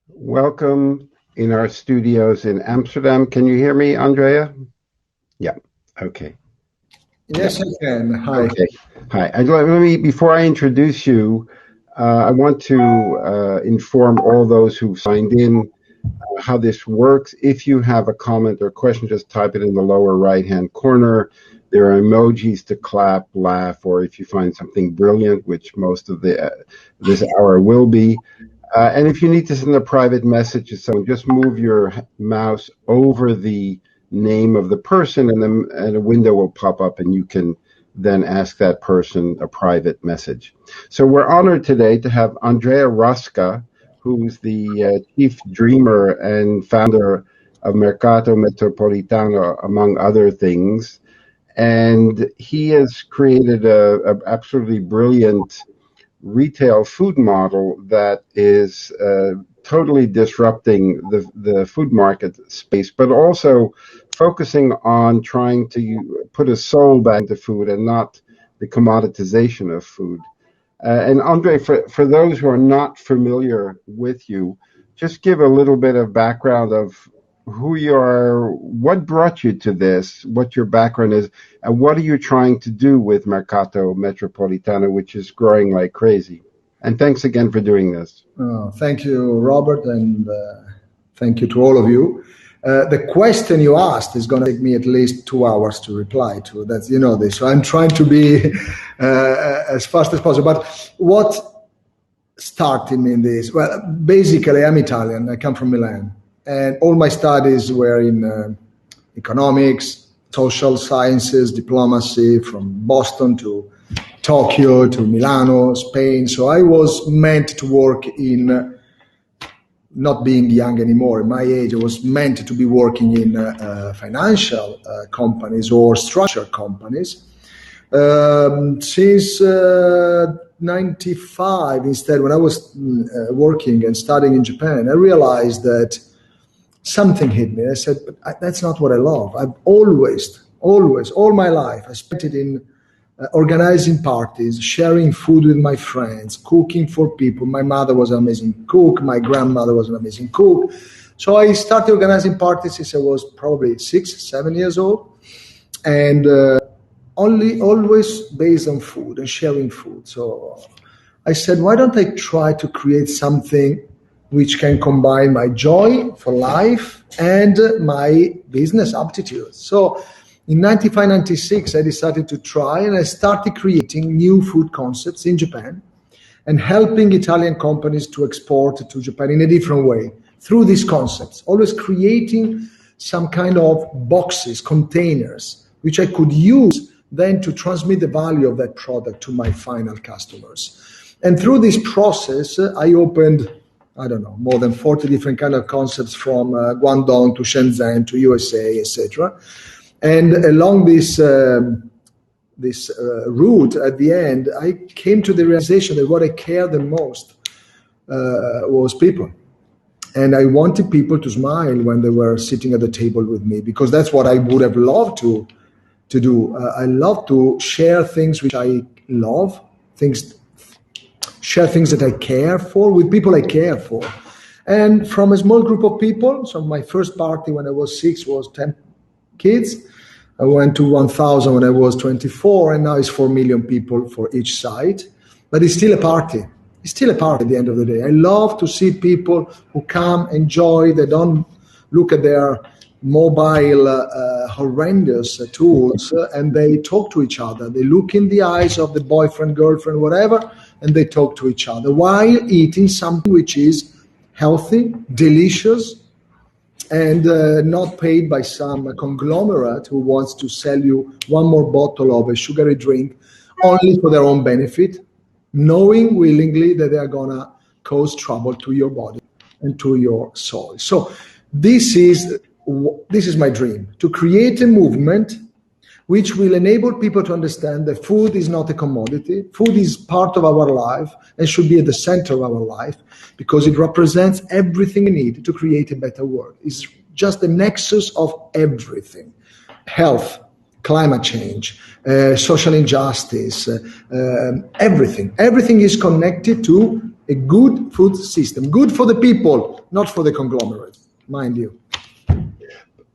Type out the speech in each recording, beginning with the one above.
Welcome in our studios in Amsterdam. Can you hear me, Andrea? Yeah. Okay. Yes, I can. Hi. Okay. Hi. Before I introduce you, I want to inform all those who signed in how this works. If you have a comment or question, just type it in the lower right-hand corner. There are emojis to clap, laugh, or if you find something brilliant, which most of this hour will be. And if you need to send a private message to someone, just move your mouse over the name of the person, and a window will pop up, and you can then ask that person a private message. So we're honored today to have Andrea Rasca, who's the chief dreamer and founder of Mercato Metropolitano, among other things. And he has created a absolutely brilliant retail food model that is totally disrupting the food market space, but also focusing on trying to put a soul back into food and not the commoditization of food. And Andre, for those who are not familiar with you, just give a little bit of background of who you are, what brought you to this, what your background is, and what are you trying to do with Mercato Metropolitano, which is growing like crazy. And thanks again for doing this. Thank you, Robert, and thank you to all of you. The question you asked is going to take me at least 2 hours to reply to. That's, you know this. So I'm trying to be as fast as possible. But what started me in this? Well, basically, I'm Italian. I come from Milan. And all my studies were in economics, social sciences, diplomacy, from Boston to Tokyo to Milano, Spain. So I was meant to work in, not being young anymore, at my age, I was meant to be working in financial companies or structured companies. Since 95, instead, when I was working and studying in Japan, I realized that something hit me. I said, but that's not what I love. I've always, all my life, I spent it in organizing parties, sharing food with my friends, cooking for people. My mother was an amazing cook. My grandmother was an amazing cook. So I started organizing parties since I was probably 6, 7 years old. And always based on food and sharing food. So I said, why don't I try to create something which can combine my joy for life and my business aptitude. So in 95, 96, I decided to try, and I started creating new food concepts in Japan and helping Italian companies to export to Japan in a different way through these concepts, always creating some kind of boxes, containers, which I could use then to transmit the value of that product to my final customers. And through this process, I opened, I don't know, more than 40 different kind of concepts from Guangdong to Shenzhen to USA, etc. And along this route, at the end, I came to the realization that what I cared the most was people. And I wanted people to smile when they were sitting at the table with me, because that's what I would have loved to do. I love to share things which I love, share things that I care for with people I care for. And from a small group of people, so my first party when I was 6 was 10 kids. I went to 1,000 when I was 24, and now it's 4 million people for each site. But it's still a party. It's still a party at the end of the day. I love to see people who come, enjoy, they don't look at their mobile horrendous tools, and they talk to each other. They look in the eyes of the boyfriend, girlfriend, whatever, and they talk to each other while eating something which is healthy, delicious, and not paid by some conglomerate who wants to sell you one more bottle of a sugary drink only for their own benefit, knowing willingly that they are going to cause trouble to your body and to your soul. So this is my dream, to create a movement which will enable people to understand that food is not a commodity. Food is part of our life and should be at the center of our life, because it represents everything we need to create a better world. It's just the nexus of everything: health, climate change, social injustice, everything. Everything is connected to a good food system, good for the people, not for the conglomerate, mind you.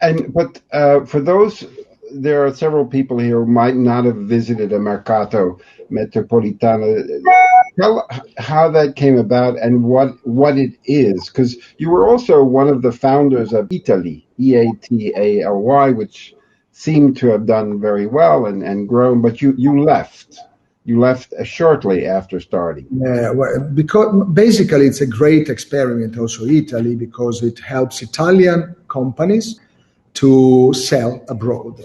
But for those, there are several people here who might not have visited a Mercato Metropolitano. Tell how that came about and what it is, because you were also one of the founders of Italy, EATALY, which seemed to have done very well and grown, but you left. You left shortly after starting. Yeah, well, because basically it's a great experiment also Italy, because it helps Italian companies to sell abroad.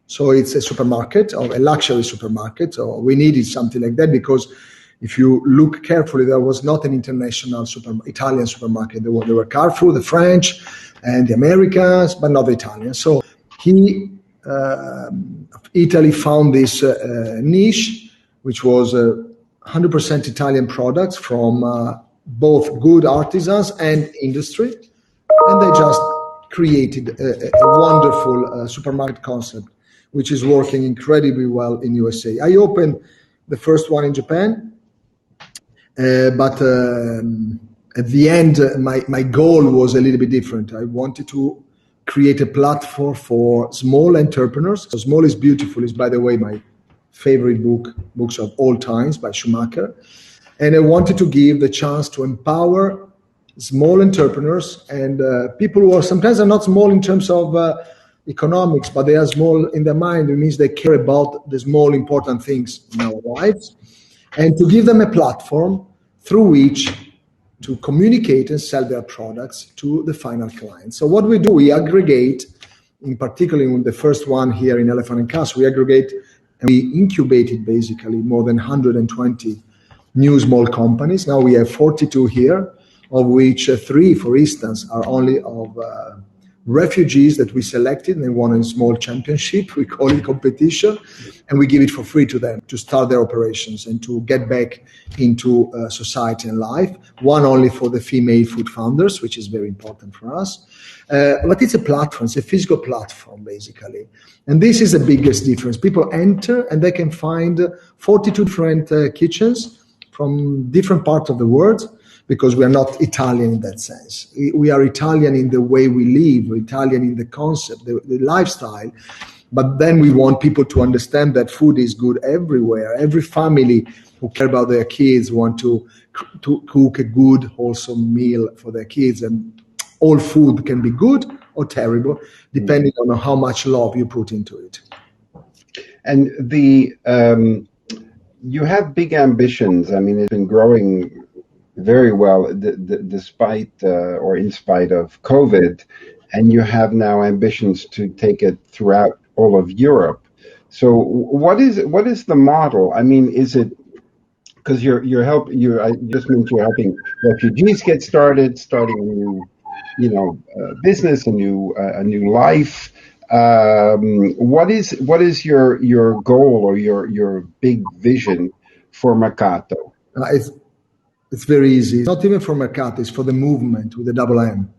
So it's a supermarket, or a luxury supermarket, or we needed something like that, because if you look carefully, there was not an international Italian supermarket. There were Carrefour, the French, and the Americans, but not the Italians. So Italy found this niche, which was 100% Italian products from both good artisans and industry, and they just created a wonderful supermarket concept, which is working incredibly well in USA. I opened the first one in Japan, but at the end, my goal was a little bit different. I wanted to create a platform for small entrepreneurs. So Small is Beautiful is, by the way, my favorite books of all times by Schumacher. And I wanted to give the chance to empower small entrepreneurs and people who are sometimes are not small in terms of economics, but they are small in their mind. It means they care about the small important things in our lives, and to give them a platform through which to communicate and sell their products to the final client. So what we do, we aggregate, in particular in the first one here in Elephant and Castle, we aggregate and we incubated basically more than 120 new small companies. Now we have 42 here, of which 3, for instance, are only of refugees that we selected and they won a small championship. We call it competition, and we give it for free to them to start their operations and to get back into society and life. One only for the female food founders, which is very important for us. But it's a platform, it's a physical platform, basically. And this is the biggest difference. People enter and they can find 42 different kitchens from different parts of the world, because we are not Italian in that sense. We are Italian in the way we live, we're Italian in the concept, the lifestyle. But then we want people to understand that food is good everywhere. Every family who care about their kids want to cook a good, wholesome meal for their kids. And all food can be good or terrible, depending on how much love you put into it. And you have big ambitions. I mean, it's been growing very well despite or in spite of COVID, and you have now ambitions to take it throughout all of Europe. So what is the model? I mean, is it because I just meant you're helping refugees get starting a new business, a new life. What is your goal or your big vision for Mercato? It's very easy. It's not even for Mercato, it's for the movement with the double M.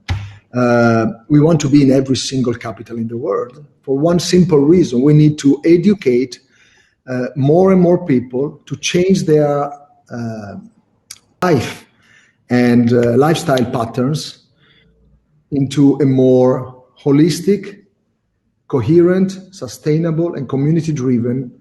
We want to be in every single capital in the world for one simple reason. We need to educate more and more people to change their life and lifestyle patterns into a more holistic, coherent, sustainable, and community-driven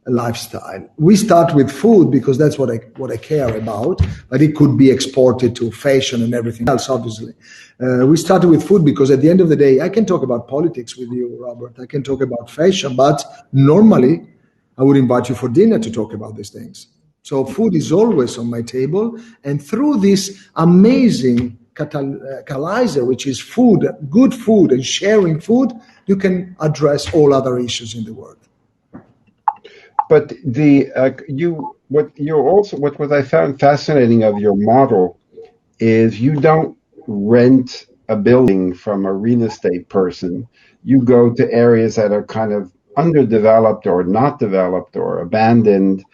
lifestyle. We start with food because that's what I care about, but it could be exported to fashion and everything else, obviously. We started with food because at the end of the day, I can talk about politics with you, Robert. I can talk about fashion, but normally I would invite you for dinner to talk about these things. So food is always on my table, and through this amazing catalyzer, which is food, good food and sharing food, you can address all other issues in the world. But what I found fascinating of your model is you don't rent a building from a real estate person. You go to areas that are kind of underdeveloped or not developed or abandoned,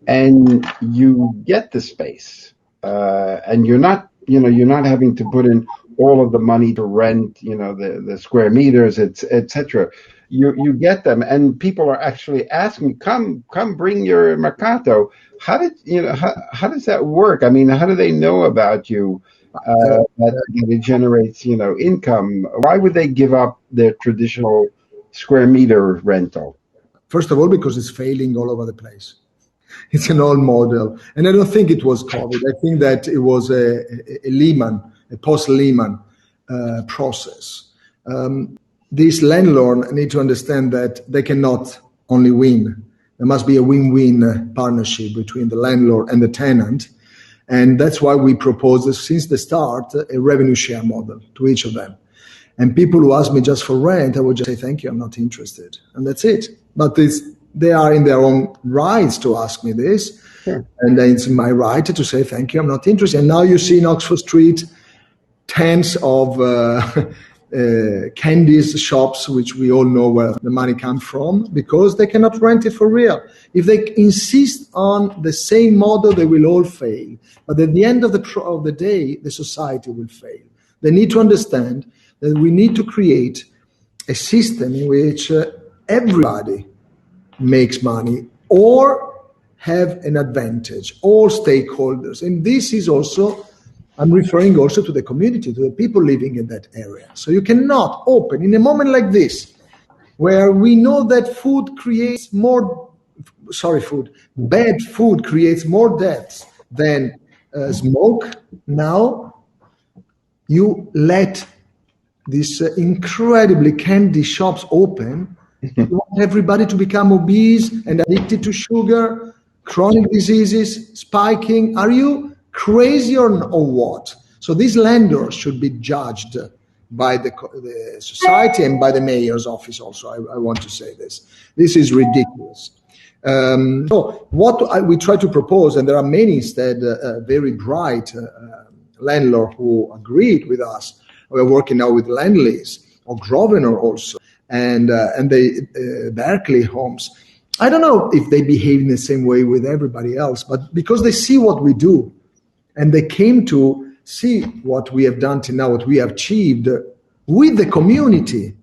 and you get the space, and you're not having to put in all of the money to rent, the square meters, etc. you get them, and people are actually asking, come bring your Mercato. How does that work? I mean, how do they know about you? That it generates, income. Why would they give up their traditional square meter rental? First of all, because it's failing all over the place. It's an old model. And I don't think it was COVID. I think that it was a post-Lehman process. These landlords need to understand that they cannot only win. There must be a win-win partnership between the landlord and the tenant. And that's why we proposed, since the start, a revenue share model to each of them. And people who ask me just for rent, I would just say, thank you, I'm not interested. And that's it. But they are in their own rights to ask me this. Sure. And then it's my right to say, thank you, I'm not interested. And now you see in Oxford Street tens of candies shops, which we all know where the money comes from, because they cannot rent it for real. If they insist on the same model, they will all fail. But at the end of the day, the society will fail. They need to understand that we need to create a system in which everybody makes money or have an advantage, all stakeholders. And this is also, I'm referring also to the community, to the people living in that area. So you cannot open in a moment like this, where we know that bad food creates more deaths than smoke. Now you let these incredibly candy shops open. You want everybody to become obese and addicted to sugar, chronic diseases, spiking. Are you crazy or what? So these landlords should be judged by the society and by the mayor's office also. I want to say this. This is ridiculous. So what we try to propose, and there are many instead very bright landlords who agreed with us. We're working now with Landlease or Grosvenor also, and the Berkeley homes. I don't know if they behave in the same way with everybody else, but because they see what we do, and they came to see what we have done till now, what we have achieved with the community.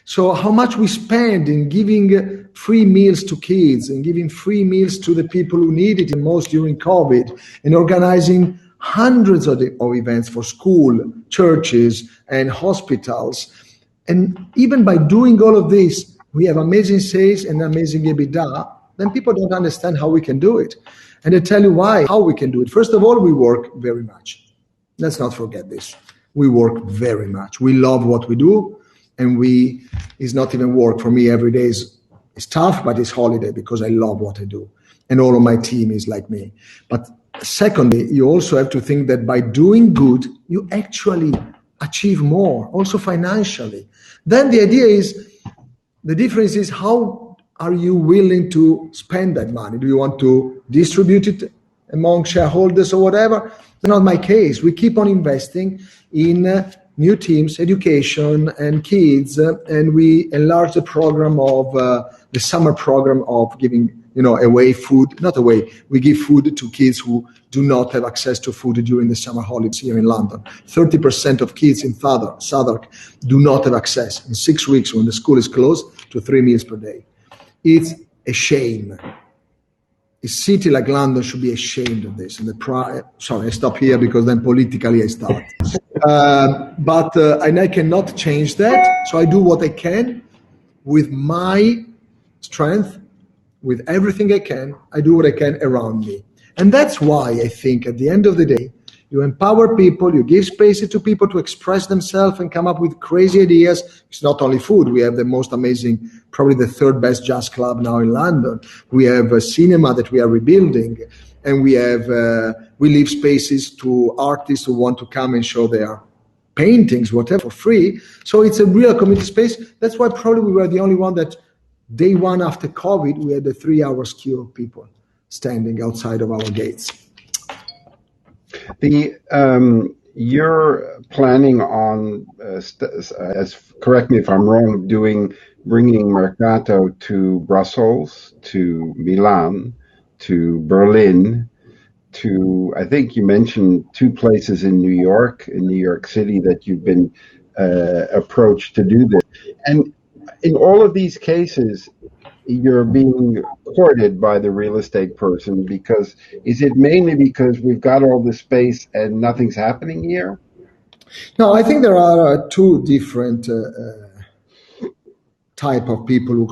So how much we spend in giving free meals to kids and giving free meals to the people who need it the most during COVID, and organizing hundreds of events for school, churches, and hospitals. And even by doing all of this, we have amazing sales and amazing EBITDA. Then people don't understand how we can do it. And I tell you how we can do it. First of all, we work very much. Let's not forget this. We work very much. We love what we do. And it's not even work. For me, every day is tough, but it's holiday because I love what I do. And all of my team is like me. But secondly, you also have to think that by doing good, you actually achieve more, also financially. Then the difference is how are you willing to spend that money? Do you want to distribute it among shareholders or whatever? That's not my case. We keep on investing in new teams, education, and kids, and we enlarge the program of the summer program of giving away food, not away. We give food to kids who do not have access to food during the summer holidays here in London. 30% of kids in Southwark do not have access in 6 weeks when the school is closed to 3 meals per day. It's a shame. A city like London should be ashamed of this. And I stop here because then politically I start. And I cannot change that. So I do what I can with my strength. With everything I can, I do what I can around me. And that's why I think at the end of the day, you empower people, you give spaces to people to express themselves and come up with crazy ideas. It's not only food. We have the most amazing, probably the third best jazz club now in London. We have a cinema that we are rebuilding. And we leave spaces to artists who want to come and show their paintings, whatever, for free. So it's a real community space. That's why probably we were the only one that day one after COVID, we had a 3-hour queue of people standing outside of our gates. You're planning on, correct me if I'm wrong, bringing Mercato to Brussels, to Milan, to Berlin, to, I think you mentioned 2 places in New York City that you've been approached to do this. And in all of these cases, you're being courted by the real estate person because is it mainly because we've got all this space and nothing's happening here? No, I think there are two different type of people who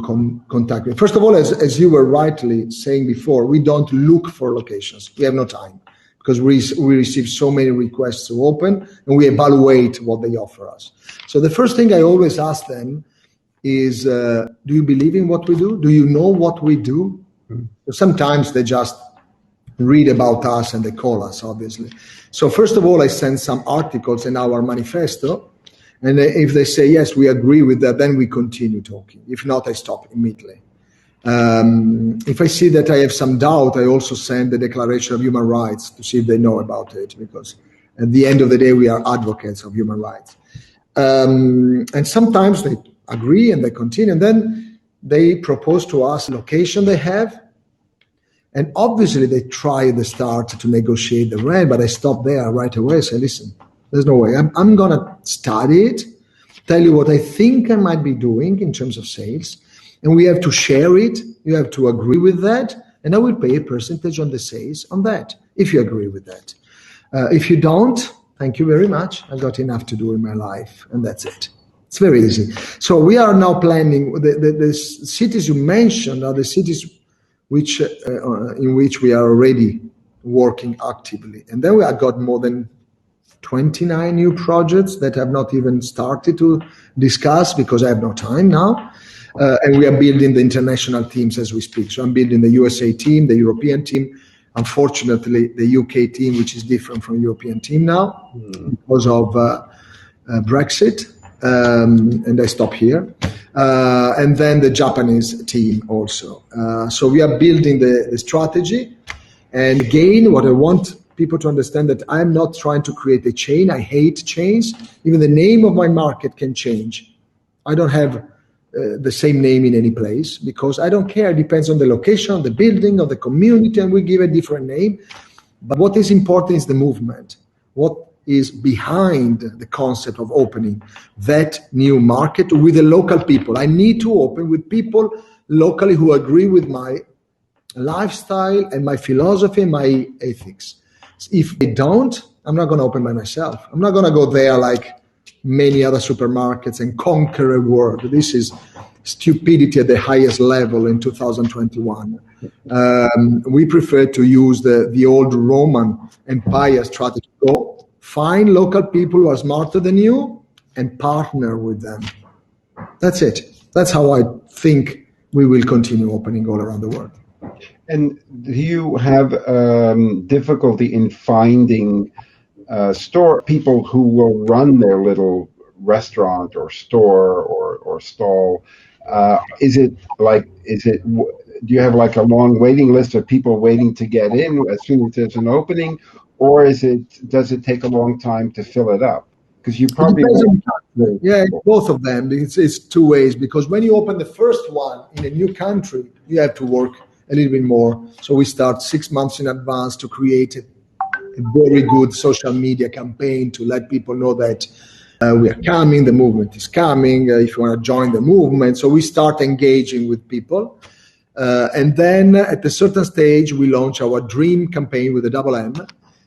contact me. First of all, as you were rightly saying before, we don't look for locations. We have no time because we receive so many requests to open and we evaluate what they offer us. So the first thing I always ask them is, do you believe in what we do? Do you know what we do? Sometimes they just read about us and they call us, obviously. So first of all, I send some articles in our manifesto. And if they say, yes, we agree with that, then we continue talking. If not, I stop immediately. If I see that I have some doubt, I also send the Declaration of Human Rights to see if they know about it, because at the end of the day, we are advocates of human rights. And sometimes they agree and they continue, and then they propose to us location they have. And obviously, they try at the start to negotiate the rent, but I stop there right away. Say, listen, there's no way. I'm going to study it, tell you what I think I might be doing in terms of sales, and we have to share it. You have to agree with that, and I will pay a percentage on the sales on that, if you agree with that. If you don't, thank you very much. I've got enough to do in my life, and that's it. It's very easy. So we are now planning. The cities you mentioned are the cities which in which we are already working actively. And then we have got more than 29 new projects that have not even started to discuss because I have no time now. And we are building the international teams as we speak. So I'm building the USA team, the European team, unfortunately the UK team, which is different from European team now because of Brexit. And I stop here. And then the Japanese team also. So we are building the strategy. And again, what I want people to understand that I'm not trying to create a chain. I hate chains. Even the name of my market can change. I don't have the same name in any place because I don't care. It depends on the location, the building, of the community, and we give a different name. But what is important is the movement. What is behind the concept of opening that new market with the local people. I need to open with people locally who agree with my lifestyle and my philosophy and my ethics. If they don't, I'm not going to open by myself. I'm not going to go there like many other supermarkets and conquer a world. This is stupidity at the highest level in 2021. We prefer to use the old Roman Empire strategy. Go find local people who are smarter than you and partner with them. That's it. That's how I think we will continue opening all around the world. And do you have difficulty in finding people who will run their little restaurant or store or stall? Do you have like a long waiting list of people waiting to get in as soon as there's an opening, or does it take a long time to fill it up? Because you probably both of them. It's two ways, because when you open the first one in a new country, you have to work a little bit more. So we start 6 months in advance to create a very good social media campaign to let people know that we are coming, the movement is coming, if you want to join the movement. So we start engaging with people. And then at a certain stage, we launch our dream campaign with a double M,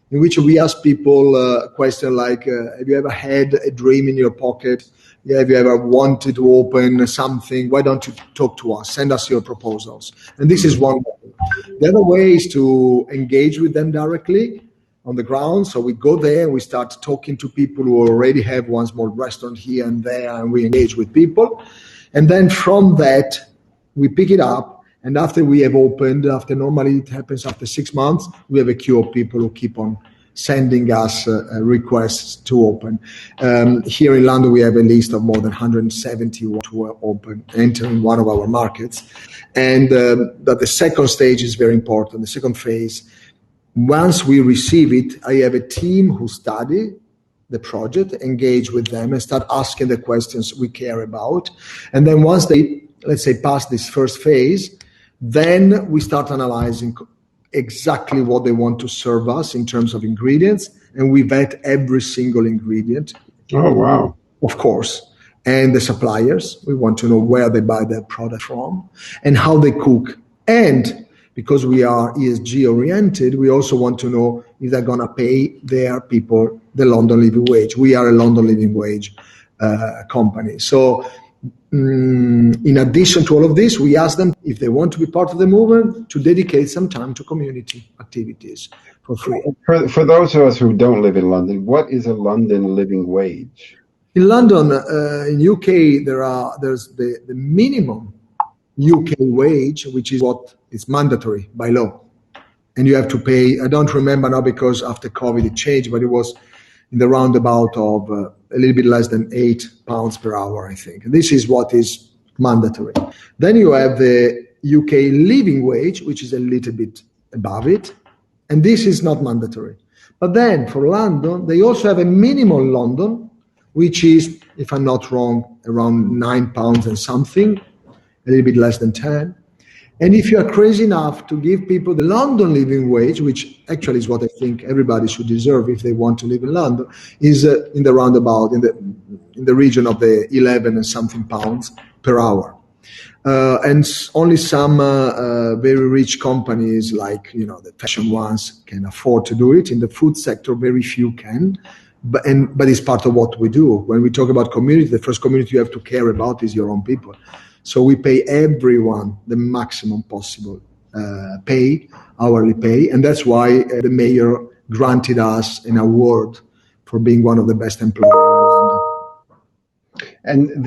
in which we ask people a question like, have you ever had a dream in your pocket? Have you ever wanted to open something? Why don't you talk to us? Send us your proposals. And this is one way. The other way is to engage with them directly on the ground. So we go there and we start talking to people who already have one small restaurant here and there, and we engage with people. And then from that, we pick it up. And after we have opened, normally it happens after 6 months, we have a queue of people who keep on sending us requests to open. Here in London, we have a list of more than 170 who want to open, entering one of our markets. And that the second stage is very important. The second phase, once we receive it, I have a team who study the project, engage with them, and start asking the questions we care about. And then once they, let's say, pass this first phase, then we start analyzing exactly what they want to serve us in terms of ingredients, and we vet every single ingredient. Oh, wow. Of course. and the suppliers. We want to know where they buy their product from and how they cook. And because we are ESG oriented, we also want to know if they're going to pay their people the London living wage. We are a London living wage company. So in addition to all of this, we ask them if they want to be part of the movement to dedicate some time to community activities for free. For those of us who don't live in London, what is a London living wage? In London, in UK, there's the minimum UK wage, which is what is mandatory by law. And you have to pay, I don't remember now because after COVID it changed, but it was in the roundabout of a little bit less than £8 per hour, I think. This is what is mandatory. Then you have the UK living wage, which is a little bit above it. And this is not mandatory. But then for London, they also have a minimum London, which is, if I'm not wrong, around £9 and something, a little bit less than 10. And if you are crazy enough to give people the London living wage, which actually is what I think everybody should deserve if they want to live in London, is in the roundabout, in the region of the 11 and something pounds per hour. And only some very rich companies, like the fashion ones, can afford to do it. In the food sector, very few can. But it's part of what we do. When we talk about community, the first community you have to care about is your own people. So we pay everyone the maximum possible pay, hourly pay. And that's why the mayor granted us an award for being one of the best employers in London. And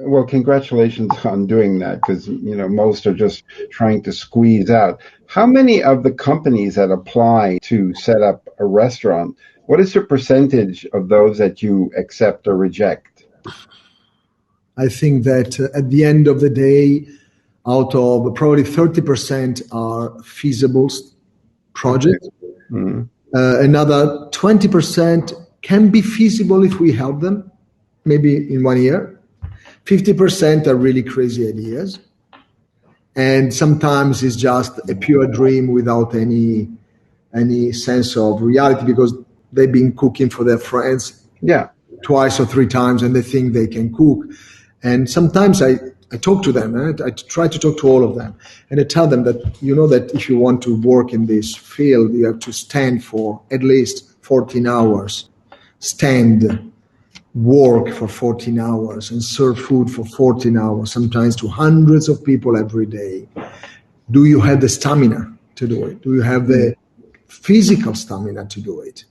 well, congratulations on doing that, because most are just trying to squeeze out. How many of the companies that apply to set up a restaurant, what is the percentage of those that you accept or reject? I think that at the end of the day, out of probably 30% are feasible projects. Mm-hmm. Another 20% can be feasible if we help them, maybe in 1 year. 50% are really crazy ideas. And sometimes it's just a pure dream without any sense of reality, because they've been cooking for their friends twice or three times and they think they can cook. And sometimes I talk to them, and I try to talk to all of them, and I tell them that, that if you want to work in this field, you have to stand for at least 14 hours, work for 14 hours and serve food for 14 hours, sometimes to hundreds of people every day. Do you have the stamina to do it? Do you have the physical stamina to do it?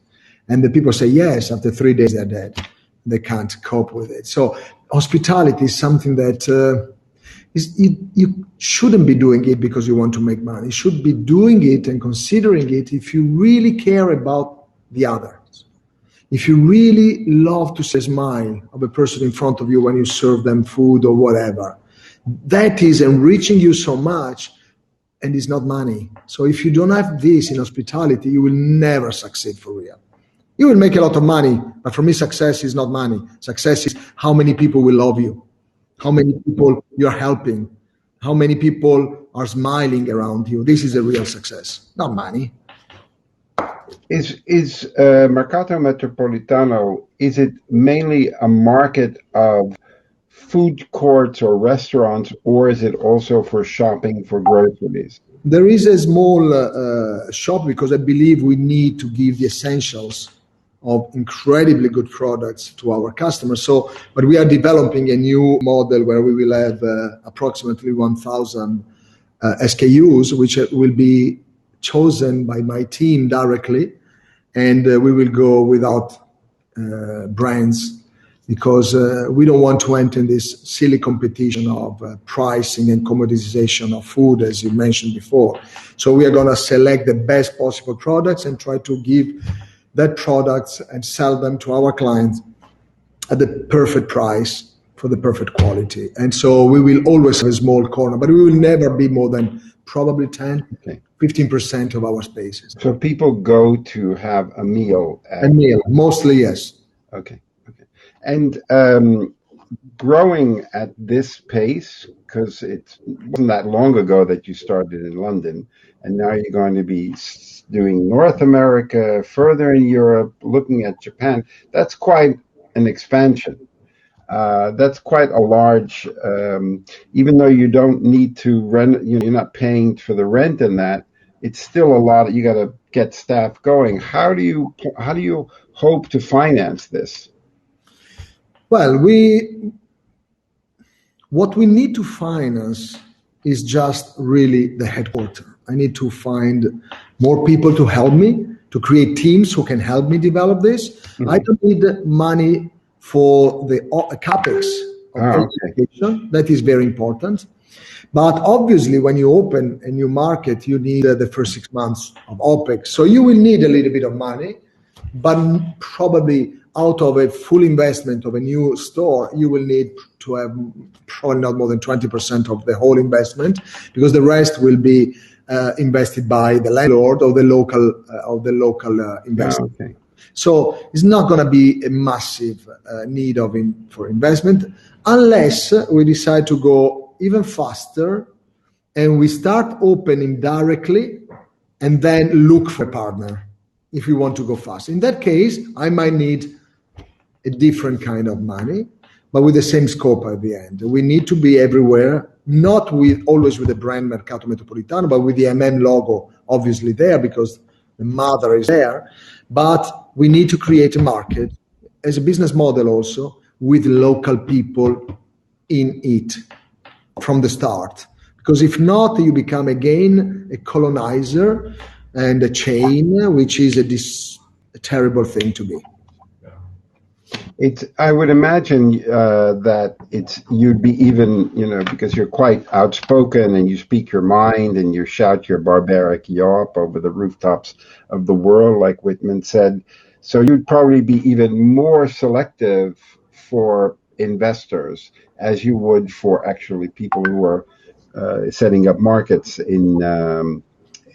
And the people say, yes, after 3 days they're dead. They can't cope with it. So hospitality is something that you shouldn't be doing it because you want to make money. You should be doing it and considering it if you really care about the others. If you really love to see a smile of a person in front of you when you serve them food or whatever, that is enriching you so much, and it's not money. So if you don't have this in hospitality, you will never succeed for real. You will make a lot of money, but for me, success is not money. Success is how many people will love you, how many people you're helping, how many people are smiling around you. This is a real success, not money. Is Mercato Metropolitano, is it mainly a market of food courts or restaurants, or is it also for shopping for groceries? There is a small shop, because I believe we need to give the essentials of incredibly good products to our customers. But we are developing a new model where we will have approximately 1,000 SKUs, which will be chosen by my team directly, and we will go without brands, because we don't want to enter in this silly competition of pricing and commoditization of food, as you mentioned before. So we are going to select the best possible products and try to give that products and sell them to our clients at the perfect price for the perfect quality. And so we will always have a small corner, but we will never be more than probably 15% of our spaces. So people go to have a meal? Mostly, yes. Okay. And growing at this pace, because it wasn't that long ago that you started in London, and now you're going to be doing North America, further in Europe, looking at Japan. That's quite an expansion. That's quite a large, even though you don't need to rent, you're not paying for the rent in that, it's still a lot. You got to get staff going. How do you hope to finance this? Well, what we need to finance is just really the headquarters. I need to find more people to help me, to create teams who can help me develop this. Mm-hmm. I don't need money for the capex of education. That is very important. But obviously, when you open a new market, you need the first 6 months of OPEX. So you will need a little bit of money, but probably out of a full investment of a new store, you will need to have probably not more than 20% of the whole investment, because the rest will be invested by the landlord or the local investor. Oh, okay. So it's not going to be a massive need for investment, unless we decide to go even faster and we start opening directly and then look for a partner if we want to go fast. In that case, I might need a different kind of money, but with the same scope at the end. We need to be everywhere, not always with the brand Mercato Metropolitano, but with the MM logo obviously there, because the mother is there. But we need to create a market as a business model also with local people in it from the start. Because if not, you become again a colonizer and a chain, which is a terrible thing to be. I would imagine that you'd be even, because you're quite outspoken and you speak your mind and you shout your barbaric yawp over the rooftops of the world, like Whitman said. So you'd probably be even more selective for investors as you would for actually people who are setting up markets in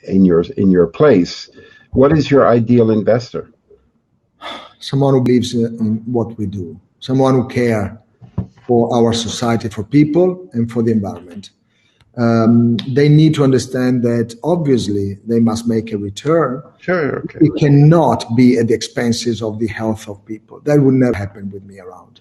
your place. What is your ideal investor? Someone who believes in what we do, someone who cares for our society, for people, and for the environment. They need to understand that obviously they must make a return. Sure, okay. It cannot be at the expenses of the health of people. That would never happen with me around.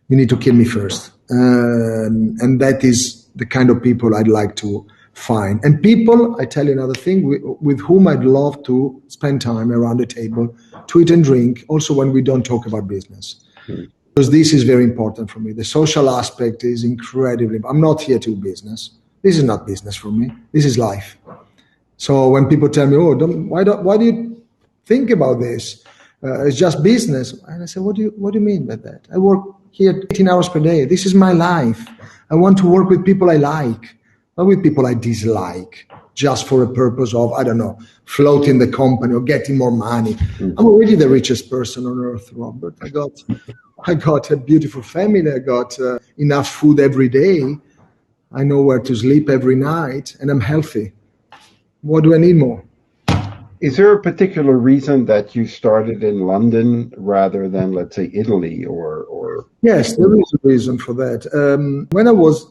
You need to kill me first. And that is the kind of people I'd like to find. And people, I tell you another thing, with whom I'd love to spend time around the table to eat and drink, also when we don't talk about business. Because this is very important for me. The social aspect is incredibly, I'm not here to do business. This is not business for me. This is life. So when people tell me, why do you think about this? It's just business. And I say, what do you mean by that? I work here 18 hours per day. This is my life. I want to work with people I like, not with people I dislike, just for a purpose of, I don't know, floating the company or getting more money. I'm already the richest person on earth, Robert. I got a beautiful family. I got enough food every day. I know where to sleep every night, and I'm healthy. What do I need more? Is there a particular reason that you started in London rather than, let's say, Italy or? Yes, there is a reason for that. When I was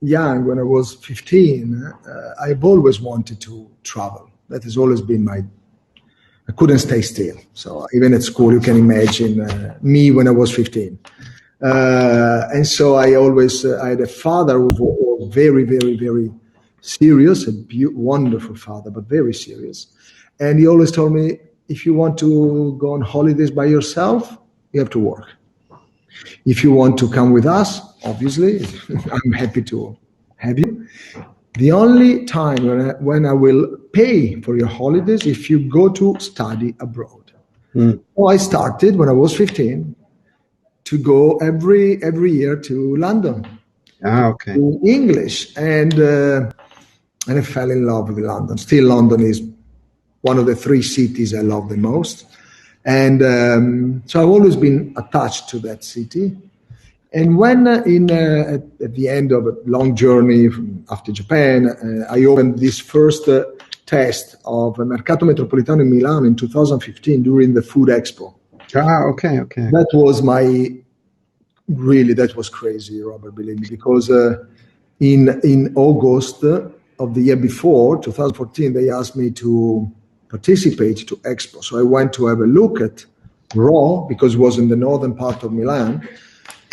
young, when I was 15, I've always wanted to travel. That has always been I couldn't stay still. So even at school, you can imagine me when I was 15. And so I had a father who was very, very, very serious, a wonderful father, but very serious. And he always told me, if you want to go on holidays by yourself, you have to work. If you want to come with us, obviously, I'm happy to have you. The only time when I will pay for your holidays if you go to study abroad. So I started when I was 15 to go every year to London. Okay. To English, and I fell in love with London. Still, London is one of the 3 cities I love the most. And so I've always been attached to that city. And when at the end of a long journey after Japan, I opened this first test of Mercato Metropolitano in Milan in 2015 during the Food Expo. Okay. That was that was crazy, Robert, believe me, because in August of the year before, 2014, they asked me to participate to Expo. So I went to have a look at Raw, because it was in the northern part of Milan.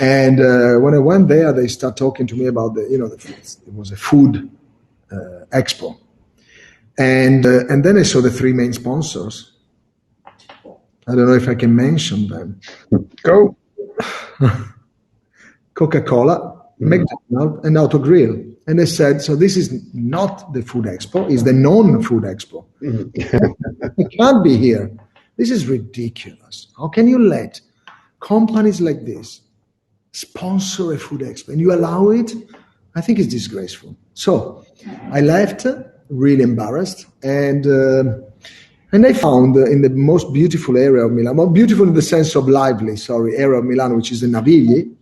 And when I went there, they start talking to me about it was a food expo. And then I saw the three main sponsors. I don't know if I can mention them. Go. Coca-Cola, McDonald's, and Autogrill. And they said, so this is not the food expo, it's the non-food expo. It can't be here. This is ridiculous. How can you let companies like this sponsor a food expo and you allow it? I think it's disgraceful. So I left really embarrassed, and I found in the most beautiful area of Milan, well, beautiful in the sense of lively, area of Milan, which is the Navigli.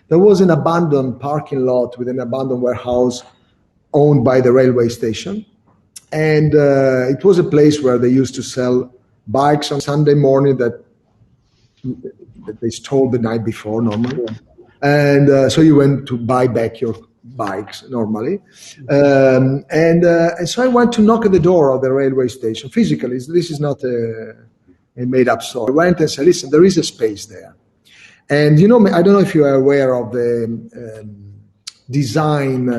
There was an abandoned parking lot with an abandoned warehouse owned by the railway station. And it was a place where they used to sell bikes on Sunday morning that they stole the night before normally. And so you went to buy back your bikes normally. And so I went to knock at the door of the railway station physically. This is not a made-up story. I went and said, listen, there is a space there. And I don't know if you are aware of the design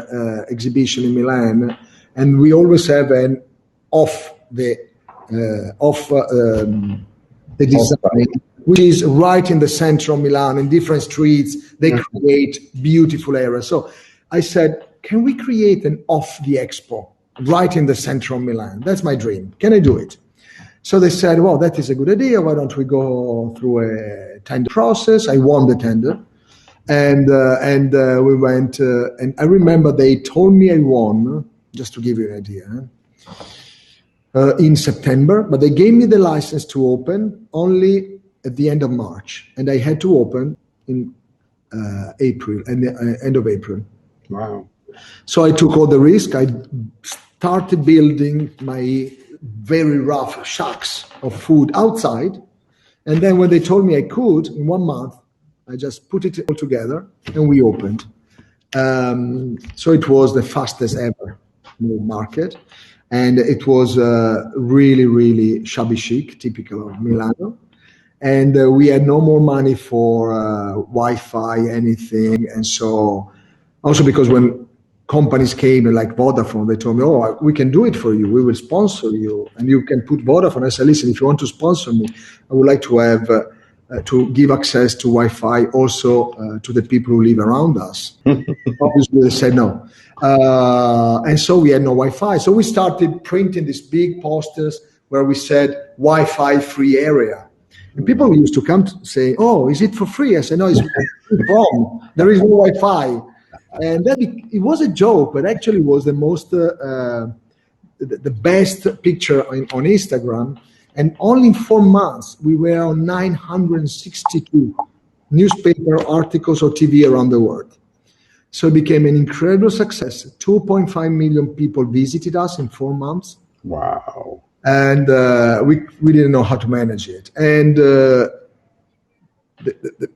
exhibition in Milan, and we always have an off the design, which is right in the center of Milan, in different streets. They create beautiful areas. So I said, can we create an off the expo right in the center of Milan? That's my dream. Can I do it? So they said, well, that is a good idea. Why don't we go through a tender process? I won the tender. And we went, and I remember they told me I won, just to give you an idea, in September, but they gave me the license to open only at the end of March. And I had to open in April, and the end of April. Wow. So I took all the risk. I started building my very rough shacks of food outside. And then when they told me I could, in 1 month, I just put it all together and we opened. So it was the fastest ever market. And it was really, really shabby chic, typical of Milano. And we had no more money for Wi-Fi, anything. And so also because when companies came like Vodafone, they told me, oh, we can do it for you. We will sponsor you. And you can put Vodafone. I said, listen, if you want to sponsor me, I would like to have to give access to Wi-Fi also to the people who live around us. Obviously, they said no. And so we had no Wi-Fi. So we started printing these big posters where we said Wi-Fi free area. And people used to come to say, oh, is it for free? I said, no, it's wrong. There is no Wi-Fi. And that it was a joke, but actually was the most, the best picture on Instagram. And only in 4 months, we were on 962 newspaper articles or TV around the world. So it became an incredible success. 2.5 million people visited us in 4 months. Wow. And we didn't know how to manage it. And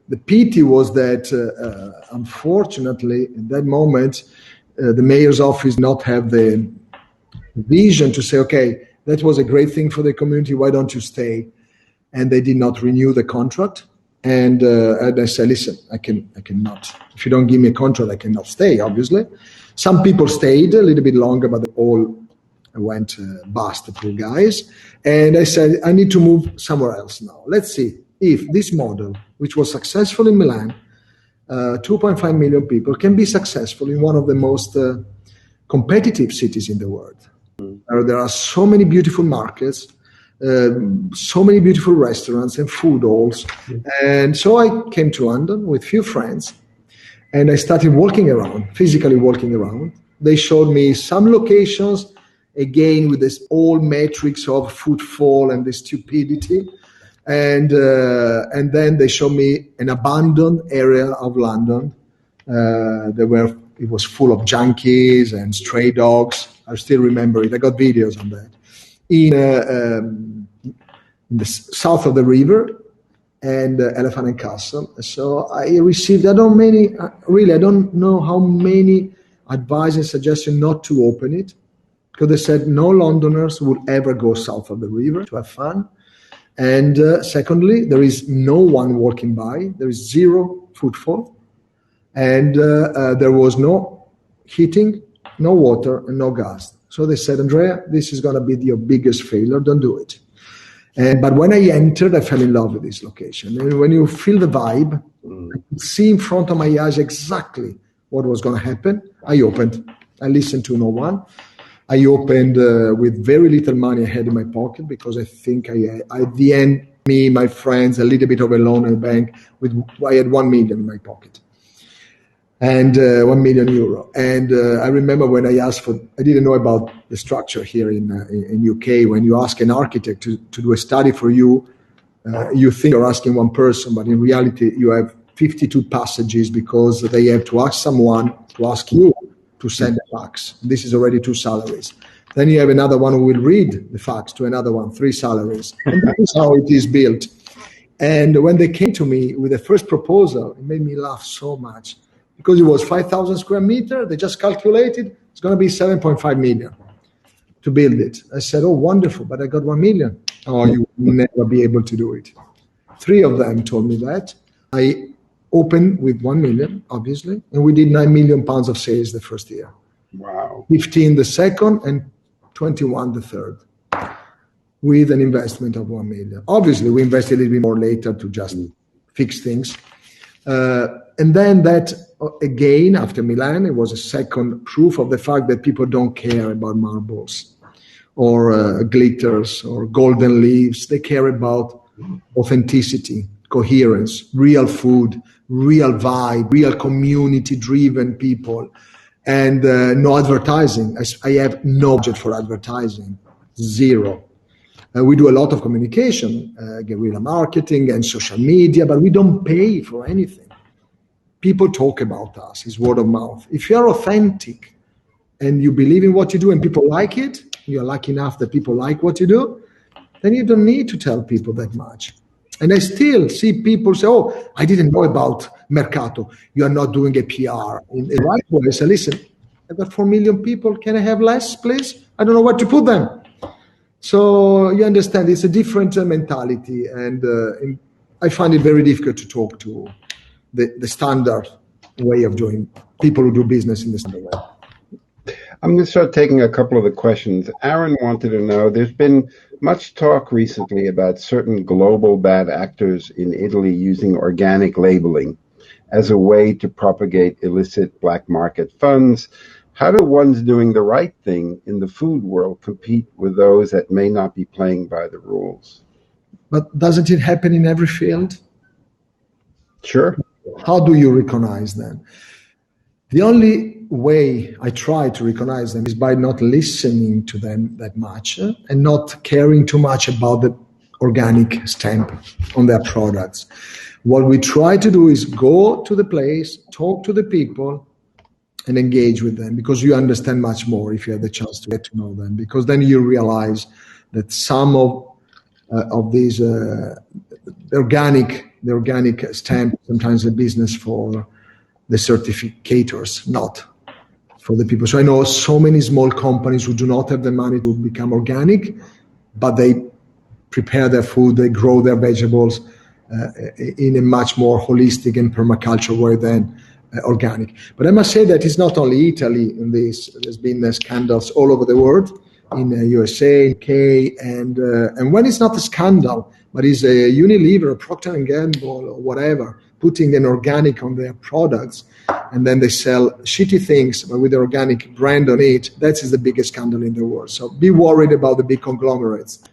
the pity was that, unfortunately, at that moment, the mayor's office not have the vision to say, okay, that was a great thing for the community. Why don't you stay? And they did not renew the contract. And I said, listen, I cannot. If you don't give me a contract, I cannot stay, obviously. Some people stayed a little bit longer, but they all went bust, the poor guys. And I said, I need to move somewhere else now. Let's see if this model, which was successful in Milan, 2.5 million people, can be successful in one of the most competitive cities in the world. There are so many beautiful markets, so many beautiful restaurants and food halls. And so I came to London with few friends, and I started walking around, physically walking around. They showed me some locations, again with this old matrix of footfall and the stupidity. And then they showed me an abandoned area of London. It was full of junkies and stray dogs. I still remember it. I got videos on that. In the south of the river and Elephant and Castle. So I received, I don't know how many advice and suggestions not to open it, because they said no Londoners would ever go south of the river to have fun. And secondly, there is no one walking by. There is zero footfall. And there was no heating, no water, and no gas. So they said, Andrea, this is going to be your biggest failure. Don't do it. But when I entered, I fell in love with this location. And when you feel the vibe, I could see in front of my eyes exactly what was going to happen. I opened. I listened to no one. I opened with very little money I had in my pocket, because I think I at the end, me, my friends, a little bit of a loan in the bank. I had 1 million in my pocket. And 1 million euro. And I remember when I asked I didn't know about the structure here in UK. When you ask an architect to do a study for you, you think you're asking one person, but in reality, you have 52 passages, because they have to ask someone to ask you to send a fax. This is already 2 salaries. Then you have another one who will read the fax to another one, 3 salaries. And that is how it is built. And when they came to me with the first proposal, it made me laugh so much. Because it was 5,000 square meters, they just calculated it's going to be 7.5 million to build it. I said, oh, wonderful, but I got 1 million. Oh, you will never be able to do it. 3 of them told me that. I opened with 1 million, obviously, and we did 9 million pounds of sales the first year. Wow. 15 the second, and 21 the third, with an investment of 1 million. Obviously, we invested a little bit more later to just fix things. And then that, again, after Milan, it was a second proof of the fact that people don't care about marbles or glitters or golden leaves. They care about authenticity, coherence, real food, real vibe, real community-driven people, and no advertising. I have no budget for advertising, zero. We do a lot of communication, guerrilla marketing and social media, but we don't pay for anything. People talk about us. It's word of mouth. If you're authentic and you believe in what you do and people like it, you're lucky enough that people like what you do, then you don't need to tell people that much. And I still see people say, oh, I didn't know about Mercato. You are not doing a PR. In the right way, I say, listen, I've got 4 million people. Can I have less, please? I don't know where to put them. So you understand, it's a different mentality. And I find it very difficult to talk to the standard way of doing, people who do business in the standard way. I'm going to start taking a couple of the questions. Aaron wanted to know, there's been much talk recently about certain global bad actors in Italy using organic labeling as a way to propagate illicit black market funds. How do ones doing the right thing in the food world compete with those that may not be playing by the rules? But doesn't it happen in every field? Sure. How do you recognize them? The only way I try to recognize them is by not listening to them that much and not caring too much about the organic stamp on their products. What we try to do is go to the place, talk to the people, and engage with them, because you understand much more if you have the chance to get to know them, because then you realize that some of these the organic stamp sometimes a business for the certificators, not for the people. So I know so many small companies who do not have the money to become organic, but they prepare their food, they grow their vegetables in a much more holistic and permaculture way than organic. But I must say that it's not only Italy in this. There's been scandals all over the world, in USA, UK, and when it's not a scandal, but it's a Unilever, Procter & Gamble, or whatever, putting an organic on their products, and then they sell shitty things but with the organic brand on it, that is the biggest scandal in the world. So be worried about the big conglomerates.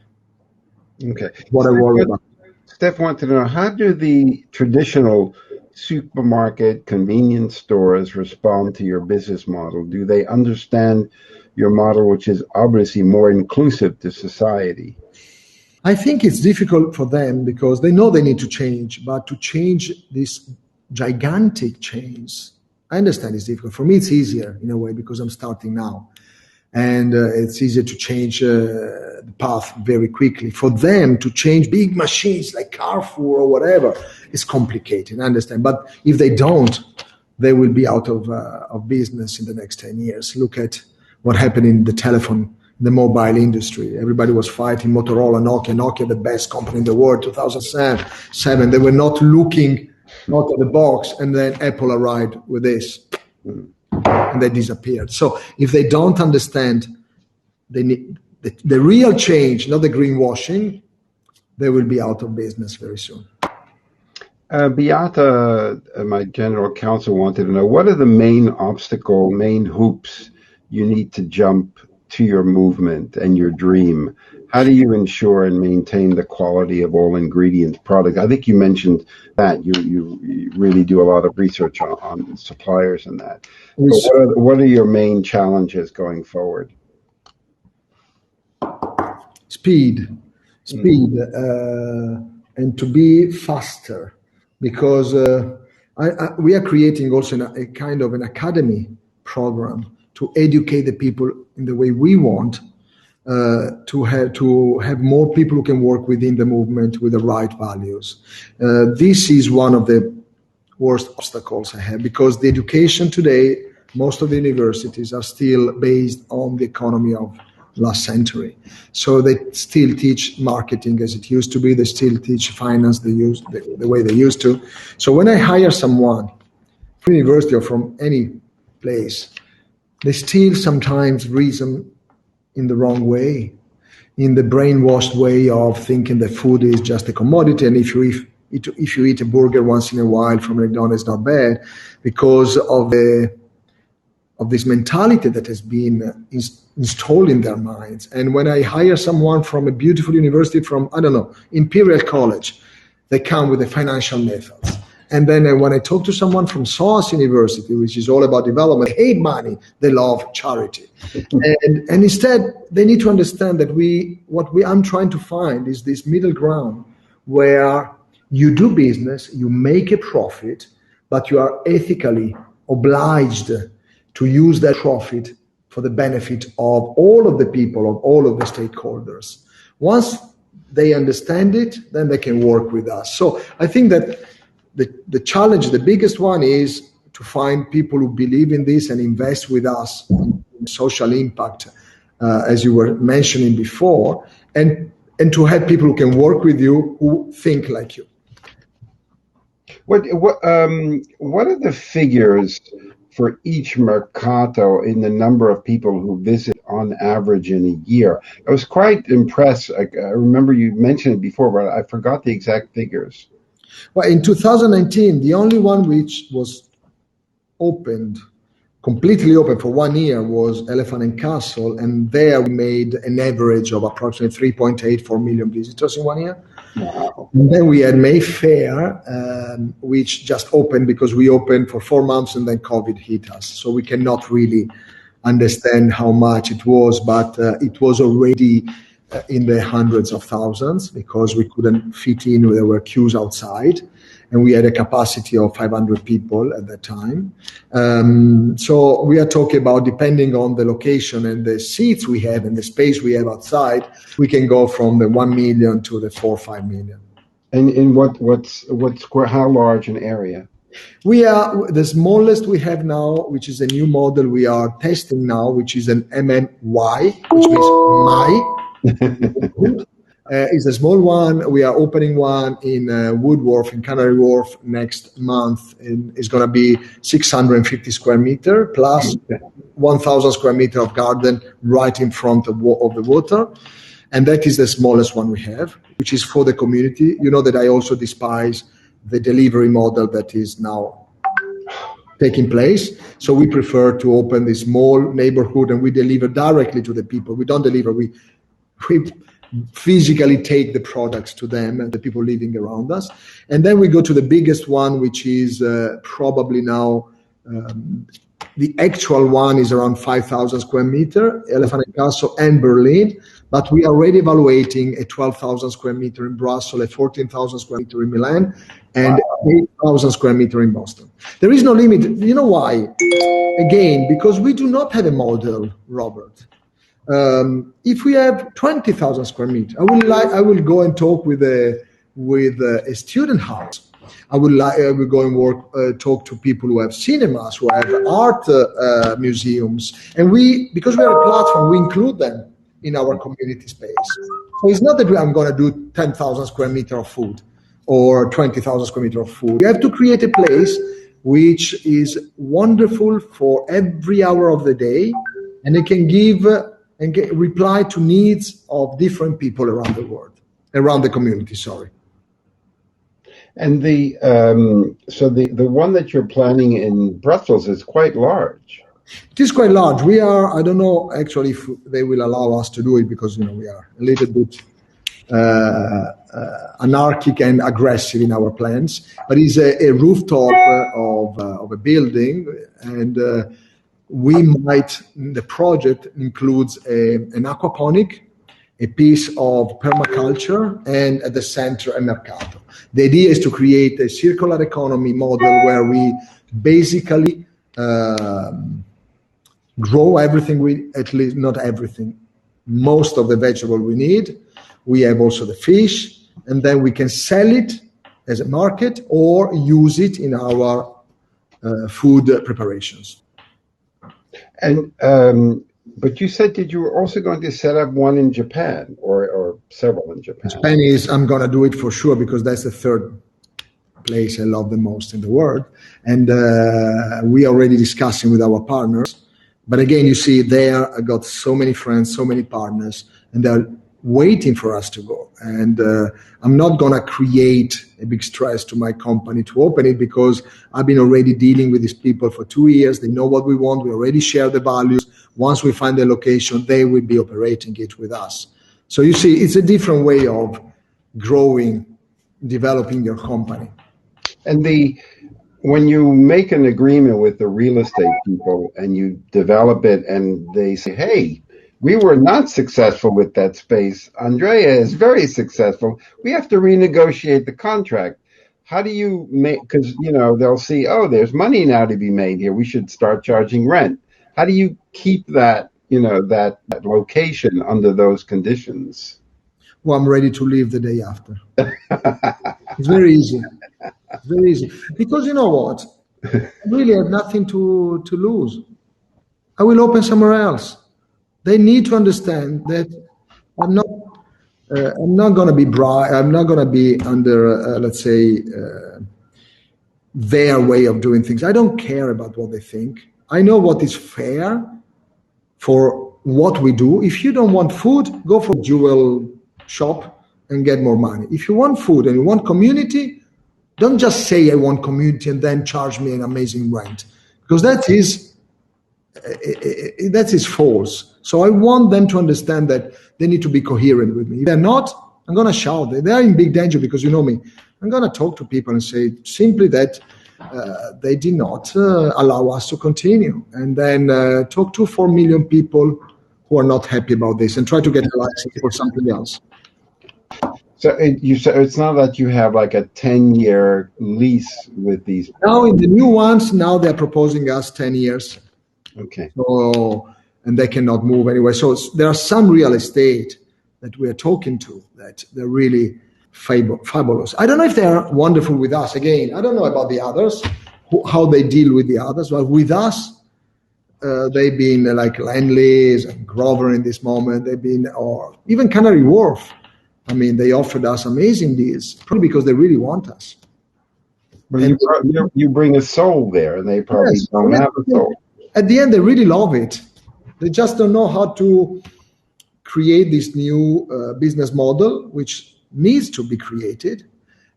Okay. What I worry about. Steph wanted to know, how do the traditional supermarket convenience stores respond to your business model? Do they understand your model, which is obviously more inclusive to society? I think it's difficult for them because they know they need to change, but to change these gigantic chains, I understand it's difficult. For me, it's easier in a way because I'm starting now. And it's easier to change the path very quickly. For them to change big machines like Carrefour or whatever, it's complicated, I understand. But if they don't, they will be out of business in the next 10 years. Look at what happened in the mobile industry. Everybody was fighting Motorola, Nokia, the best company in the world, 2007. They were not looking out of the box, and then Apple arrived with this, and they disappeared. So if they don't understand they need the real change, not the greenwashing, they will be out of business very soon. Beata, my general counsel, wanted to know, what are the main hoops you need to jump to your movement and your dream? How do you ensure and maintain the quality of all ingredient product? I think you mentioned that you really do a lot of research on suppliers and that. But what are your main challenges going forward? Speed, and to be faster, because we are creating also a kind of an academy program to educate the people in the way we want, to have more people who can work within the movement with the right values. This is one of the worst obstacles I have, because the education today, most of the universities are still based on the economy of last century. So they still teach marketing as it used to be. They still teach finance the way they used to. So when I hire someone from university or from any place, they still sometimes reason in the wrong way, in the brainwashed way of thinking that food is just a commodity, and if you eat a burger once in a while from McDonald's, it's not bad, because of this mentality that has been installed in their minds. And when I hire someone from a beautiful university, from, I don't know, Imperial College, they come with the financial methods. And then when I talk to someone from SOAS University, which is all about development, they hate money, they love charity. And instead, they need to understand that I'm trying to find is this middle ground where you do business, you make a profit, but you are ethically obliged to use that profit for the benefit of all of the people, of all of the stakeholders. Once they understand it, then they can work with us. So I think that the challenge, the biggest one, is to find people who believe in this and invest with us in social impact, as you were mentioning before, and to have people who can work with you who think like you. What are the figures for each Mercato in the number of people who visit on average in a year? I was quite impressed. I remember you mentioned it before, but I forgot the exact figures. Well, in 2019, the only one which was completely open for 1 year was Elephant and Castle, and there we made an average of approximately 3.84 million visitors in 1 year. Wow. And then we had Mayfair, which just opened because we opened for 4 months and then COVID hit us. So we cannot really understand how much it was, but it was already in the hundreds of thousands because we couldn't fit in. There were queues outside, and we had a capacity of 500 people at that time. So we are talking about, depending on the location and the seats we have and the space we have outside, we can go from the 1 million to the 4 or 5 million. And in how large an area? We are the smallest we have now, which is a new model we are testing now, which is an MMY, which means my. It's a small one. We are opening one in Woodwharf, in Canary Wharf, next month. And it's going to be 650 square meter plus 1,000 square meter of garden right in front of the water. And that is the smallest one we have, which is for the community. You know that I also despise the delivery model that is now taking place. So we prefer to open this small neighborhood and we deliver directly to the people. We don't deliver, we physically take the products to them and the people living around us. And then we go to the biggest one, which is probably now the actual one is around 5,000 square meter, Elephant and Castle and Berlin. But we are already evaluating a 12,000 square meter in Brussels, a 14,000 square meter in Milan, and 8,000 square meter in Boston. There is no limit. You know why? Again, because we do not have a model, Robert. If we have 20,000 square meters, I will go and talk with a student house. I will go and talk to people who have cinemas, who have art museums, and because we are a platform, we include them in our community space. So it's not that I'm going to do 10,000 square meter of food. or 20,000 square meters of food. You have to create a place which is wonderful for every hour of the day, and it can give and reply to needs of different people around the world, around the community, sorry. And the one that you're planning in Brussels is quite large. It is quite large. We are, I don't know actually if they will allow us to do it, because we are a little bit anarchic and aggressive in our plans, but it's a rooftop of a building, and the project includes an aquaponic, a piece of permaculture, and at the center a Mercato. The idea is to create a circular economy model where we basically grow everything at least not everything, most of the vegetable we need. We have also the fish, and then we can sell it as a market or use it in our food preparations. And but you said that you were also going to set up one in Japan, or several in Japan. Japan I'm going to do it for sure, because that's the third place I love the most in the world. And we are already discussing with our partners. But again, you see, there I got so many friends, so many partners, and they're waiting for us to go. And I'm not going to create a big stress to my company to open it, because I've been already dealing with these people for 2 years. They know what we want. We already share the values. Once we find the location, they will be operating it with us. So you see, it's a different way of growing, developing your company. And when you make an agreement with the real estate people and you develop it, and they say, hey, we were not successful with that space, Andrea is very successful, we have to renegotiate the contract. How do you make, because they'll see, oh, there's money now to be made here, we should start charging rent. How do you keep that that location under those conditions? Well, I'm ready to leave the day after. It's very easy. It's very easy. Because you know what? I really have nothing to lose. I will open somewhere else. They need to understand that I'm not going to be I'm not going to be under, let's say, their way of doing things. I don't care about what they think. I know what is fair for what we do. If you don't want food, go for a jewel shop and get more money. If you want food and you want community, don't just say I want community and then charge me an amazing rent, because that is false. So I want them to understand that they need to be coherent with me. If they're not, I'm going to shout. They are in big danger, because you know me. I'm going to talk to people and say simply that they did not allow us to continue, and then talk to 4 million people who are not happy about this and try to get a license for something else. So you said it's not that you have like a 10-year lease with these people. Now in the new ones, now they're proposing us 10 years. Okay. So, and they cannot move anyway. So there are some real estate that we are talking to that they're really fabulous. I don't know if they're wonderful with us. Again, I don't know about the others, how they deal with the others. But with us, they've been like Landlease and Grover in this moment. They've been, or even Canary Wharf. I mean, they offered us amazing deals, probably because they really want us. But you bring a soul there, and they probably don't have a soul. At the end, they really love it. They just don't know how to create this new business model, which needs to be created.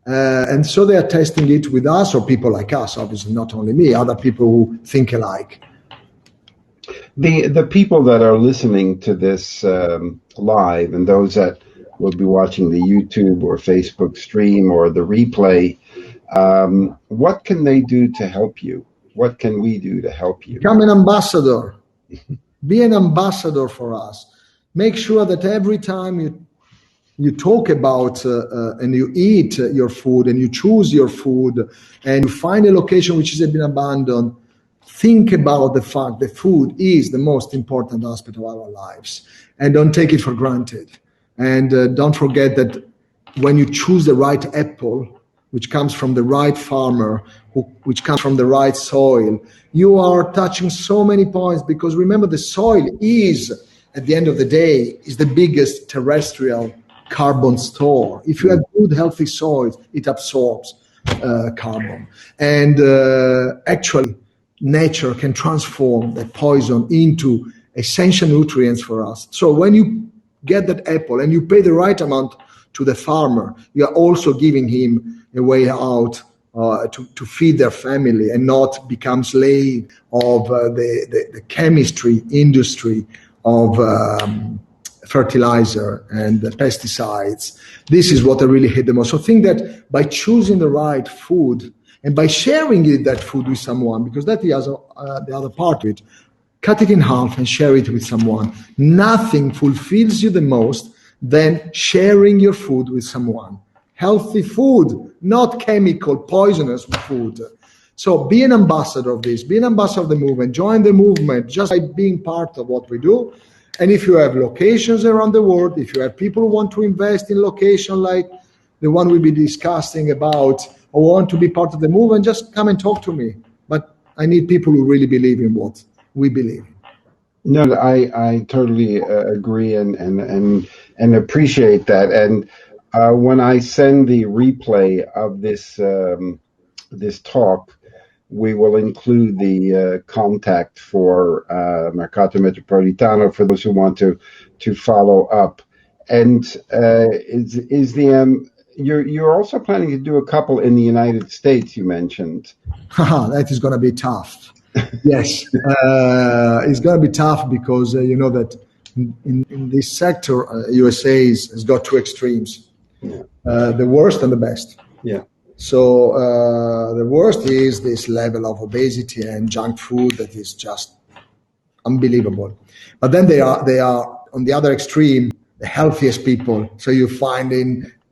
And so they are testing it with us, or people like us, obviously, not only me, other people who think alike. The people that are listening to this live, and those that will be watching the YouTube or Facebook stream or the replay, what can they do to help you? What can we do to help you? Become an ambassador. Be an ambassador for us. Make sure that every time you talk about and you eat your food and you choose your food and you find a location which has been abandoned, think about the fact that food is the most important aspect of our lives, and don't take it for granted. And don't forget that when you choose the right apple, which comes from the right farmer, which comes from the right soil, you are touching so many points, because remember, the soil is, at the end of the day, is the biggest terrestrial carbon store. If you have good, healthy soil, it absorbs carbon. And actually, nature can transform that poison into essential nutrients for us. So when you get that apple and you pay the right amount to the farmer, you are also giving him a way out to feed their family and not become slave of the chemistry industry of fertilizer and the pesticides. This is what I really hate the most. So I think that by choosing the right food and by sharing that food with someone, because that is the other part of it, cut it in half and share it with someone. Nothing fulfills you the most than sharing your food with someone. Healthy food, not chemical, poisonous food. So be an ambassador of this, be an ambassador of the movement, join the movement just by being part of what we do. And if you have locations around the world, if you have people who want to invest in location like the one we'll be discussing about, or want to be part of the movement, just come and talk to me. But I need people who really believe in what we believe in. No, I totally agree and appreciate that. And when I send the replay of this talk, we will include the contact for Mercato Metropolitano for those who want to follow up. And is the you're also planning to do a couple in the United States, you mentioned. That is going to be tough. Yes, it's going to be tough because you know that in this sector, USA has got two extremes, the worst and the best. Yeah. So the worst is this level of obesity and junk food that is just unbelievable. But then they are on the other extreme, the healthiest people. So you find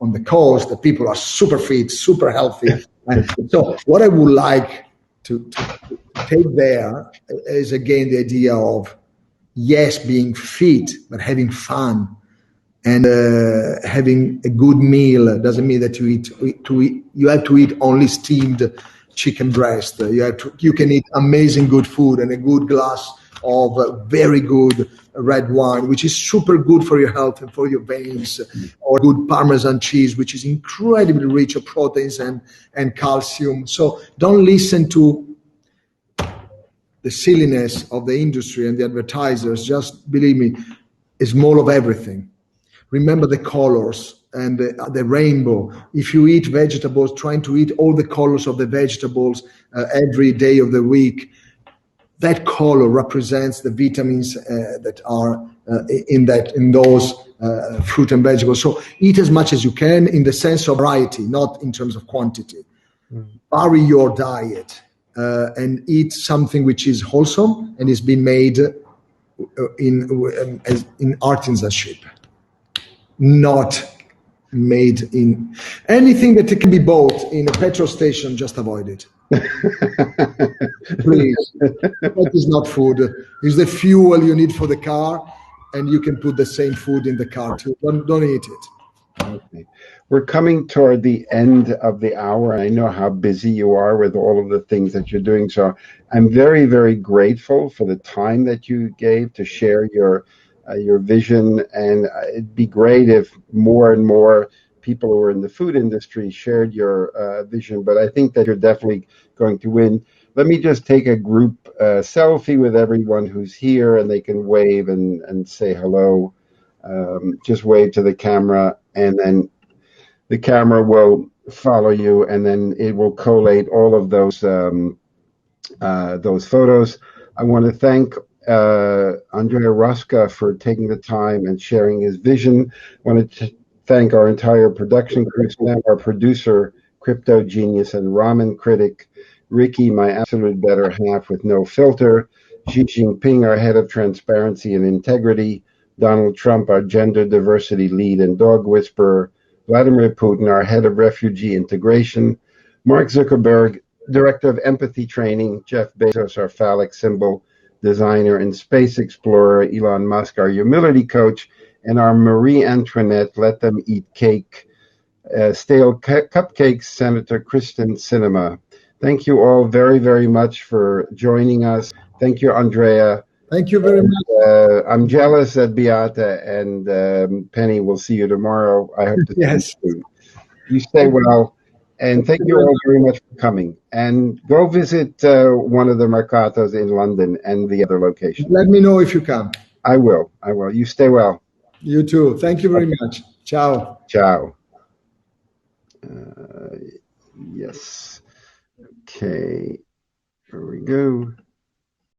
on the coast, the people are super fit, super healthy. And so what I would like to take there is again the idea of, yes, being fit, but having fun. And having a good meal doesn't mean that you have to eat only steamed chicken breast. You can eat amazing good food and a good glass of very good red wine, which is super good for your health and for your veins, or good Parmesan cheese, which is incredibly rich of proteins and calcium. So don't listen to the silliness of the industry and the advertisers. Just believe me, it's more of everything. Remember the colors and the rainbow. If you eat vegetables, trying to eat all the colors of the vegetables every day of the week, that color represents the vitamins that are in those fruit and vegetables. So eat as much as you can in the sense of variety, not in terms of quantity. Vary your diet and eat something which is wholesome and is being made in artisanship. Not made in anything that can be bought in a petrol station, just avoid it. Please. That is not food. It's the fuel you need for the car, and you can put the same food in the car too. Don't eat it. Okay. We're coming toward the end of the hour. I know how busy you are with all of the things that you're doing. So I'm very, very grateful for the time that you gave to share your vision, and it'd be great if more and more people who are in the food industry shared your vision, but I think that you're definitely going to win. Let me just take a group selfie with everyone who's here, and they can wave and say hello. Just wave to the camera, and then the camera will follow you, and then it will collate all of those photos. I want to thank Andrea Rasca for taking the time and sharing his vision. I want to thank our entire production crew, our producer, Crypto Genius and Ramen Critic, Ricky, my absolute better half with no filter, Xi Jinping, our head of transparency and integrity, Donald Trump, our gender diversity lead and dog whisperer, Vladimir Putin, our head of refugee integration, Mark Zuckerberg, director of empathy training, Jeff Bezos, our phallic symbol designer and space explorer, Elon Musk, our humility coach, and our Marie Antoinette, let them eat cake, stale cupcakes, Senator Kristen Sinema. Thank you all very, very much for joining us. Thank you, Andrea. Thank you very much. I'm jealous that Beata and Penny will see you tomorrow. I hope to see you Yes. soon. You stay well, and thank you all very much for coming. And go visit one of the Mercatos in London and the other locations. Let me know if you come. I will. I will. You stay well. You too. Thank you very much. Ciao. Ciao. Yes. Okay. Here we go.